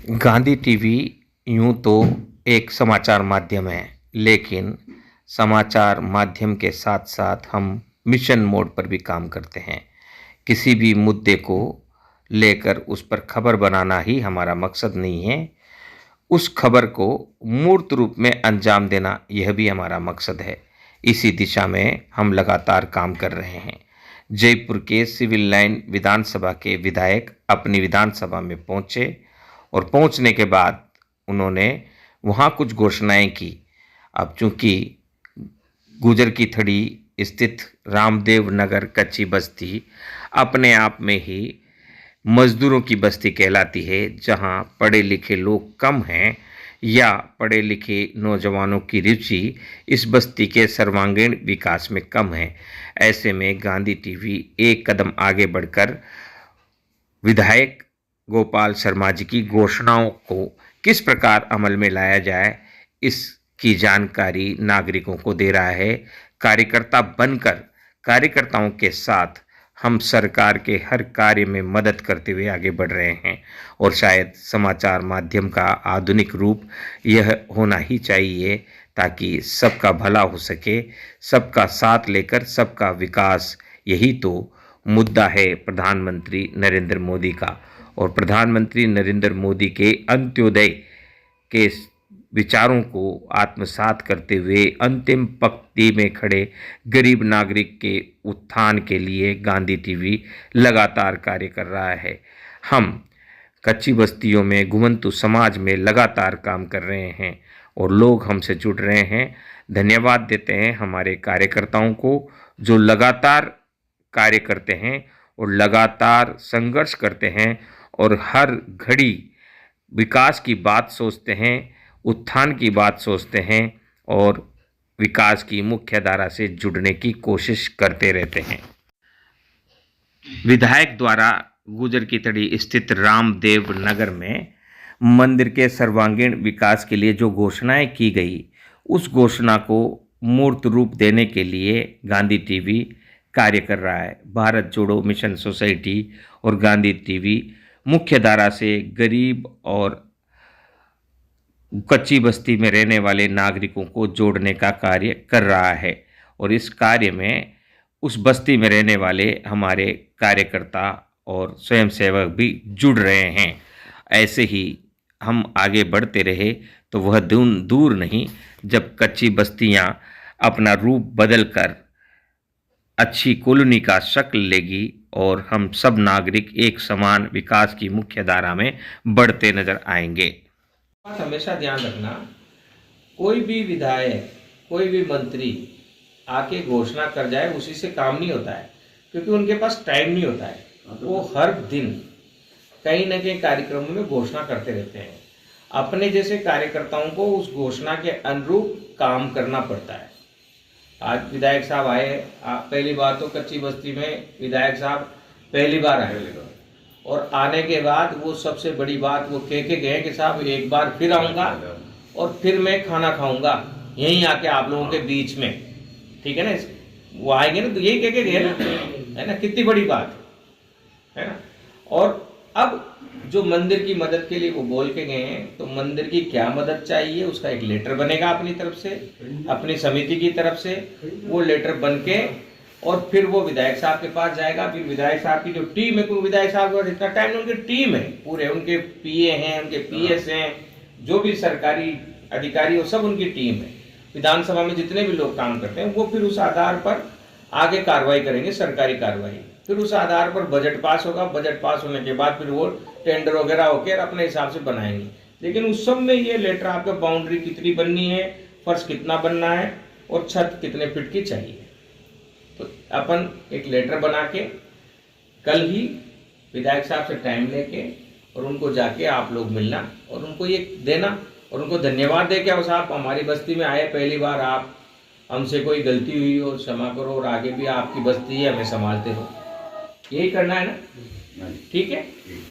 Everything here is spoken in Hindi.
गांधी टीवी यूं तो एक समाचार माध्यम है, लेकिन समाचार माध्यम के साथ-साथ हम मिशन मोड पर भी काम करते हैं। किसी भी मुद्दे को लेकर उस पर खबर बनाना ही हमारा मकसद नहीं है, उस खबर को मूर्त रूप में अंजाम देना यह भी हमारा मकसद है। इसी दिशा में हम लगातार काम कर रहे हैं। जयपुर के सिविल लाइन विधानसभा के विधायक अपनी विधानसभा में पहुंचे और पहुंचने के बाद उन्होंने वहां कुछ घोषणाएं की। अब चूंकि गुजर की थड़ी स्थित रामदेव नगर कच्ची बस्ती अपने आप में ही मजदूरों की बस्ती कहलाती है, जहां पढ़े लिखे लोग कम हैं या पढ़े लिखे नौजवानों की रुचि इस बस्ती के सर्वांगीण विकास में कम है। ऐसे में गांधी टीवी एक कदम आगे बढ़कर विधायक गोपाल शर्मा जी की घोषणाओं को किस प्रकार अमल में लाया जाए, इसकी जानकारी नागरिकों को दे रहा है। कार्यकर्ता बनकर कार्यकर्ताओं के साथ हम सरकार के हर कार्य में मदद करते हुए आगे बढ़ रहे हैं और शायद समाचार माध्यम का आधुनिक रूप यह होना ही चाहिए, ताकि सबका भला हो सके, सबका साथ लेकर सबका विकास। यही तो मुद्दा है प्रधानमंत्री नरेंद्र मोदी का। और प्रधानमंत्री नरेंद्र मोदी के अंत्योदय के विचारों को आत्मसात करते हुए अंतिम पंक्ति में खड़े गरीब नागरिक के उत्थान के लिए गांधी टीवी लगातार कार्य कर रहा है। हम कच्ची बस्तियों में घुमंतु समाज में लगातार काम कर रहे हैं और लोग हमसे जुड़ रहे हैं। धन्यवाद देते हैं हमारे कार्यकर्ताओं को, जो लगातार कार्य करते हैं और लगातार संघर्ष करते हैं और हर घड़ी विकास की बात सोचते हैं, उत्थान की बात सोचते हैं और विकास की मुख्य धारा से जुड़ने की कोशिश करते रहते हैं। विधायक द्वारा गुजर की तड़ी स्थित रामदेव नगर में मंदिर के सर्वांगीण विकास के लिए जो घोषणाएं की गई, उस घोषणा को मूर्त रूप देने के लिए गांधी टीवी कार्य कर रहा है। भारत जोड़ो मिशन सोसाइटी और गांधी टीवी मुख्य धारा से गरीब और कच्ची बस्ती में रहने वाले नागरिकों को जोड़ने का कार्य कर रहा है और इस कार्य में उस बस्ती में रहने वाले हमारे कार्यकर्ता और स्वयंसेवक भी जुड़ रहे हैं। ऐसे ही हम आगे बढ़ते रहे तो वह दिन दूर नहीं जब कच्ची बस्तियां अपना रूप बदलकर अच्छी कॉलोनी का शक्ल लेगी और हम सब नागरिक एक समान विकास की मुख्य धारा में बढ़ते नजर आएंगे। हमेशा ध्यान रखना, कोई भी विधायक, कोई भी मंत्री आके घोषणा कर जाए उसी से काम नहीं होता है, क्योंकि उनके पास टाइम नहीं होता है। वो हर दिन कहीं न कहीं कार्यक्रमों में घोषणा करते रहते हैं। अपने जैसे कार्यकर्ताओं को उस घोषणा के अनुरूप काम करना पड़ता है। आज विधायक साहब आए, पहली बार तो कच्ची बस्ती में विधायक साहब पहली बार आए और आने के बाद वो सबसे बड़ी बात वो कह के गए कि साहब एक बार फिर आऊँगा और फिर मैं खाना खाऊंगा यहीं आके आप लोगों के बीच में, ठीक है ना। वो आएंगे ना तो यही कह के गए ना, है ना, कितनी बड़ी बात है ना। और अब जो मंदिर की मदद के लिए वो बोल के गए हैं, तो मंदिर की क्या मदद चाहिए उसका एक लेटर बनेगा अपनी तरफ से, अपनी समिति की तरफ से। वो लेटर बन के और फिर वो विधायक साहब के पास जाएगा। फिर विधायक साहब की जो टीम है, क्योंकि विधायक साहब का इतना टाइम, उनकी टीम है पूरे, उनके पीए हैं, उनके पीएस हैं, जो भी सरकारी अधिकारी वो सब उनकी टीम है। विधानसभा में जितने भी लोग काम करते हैं वो फिर उस आधार पर आगे कार्रवाई करेंगे, सरकारी कार्रवाई। फिर उस आधार पर बजट पास होगा, बजट पास होने के बाद फिर वो टेंडर वगैरह होकर अपने हिसाब से बनाएंगे। लेकिन उस सब में ये लेटर आपका बाउंड्री कितनी बननी है, फर्श कितना बनना है और छत कितने फीट की चाहिए, तो अपन एक लेटर बना के कल ही विधायक साहब से टाइम लेके और उनको जाके आप लोग मिलना और उनको ये देना और उनको धन्यवाद दे के, और साहब हमारी बस्ती में आए पहली बार, आप हमसे कोई गलती हुई हो क्षमा करो और आगे भी आपकी बस्ती है, हमें संभालते रहो। यही करना है ना, ठीक है।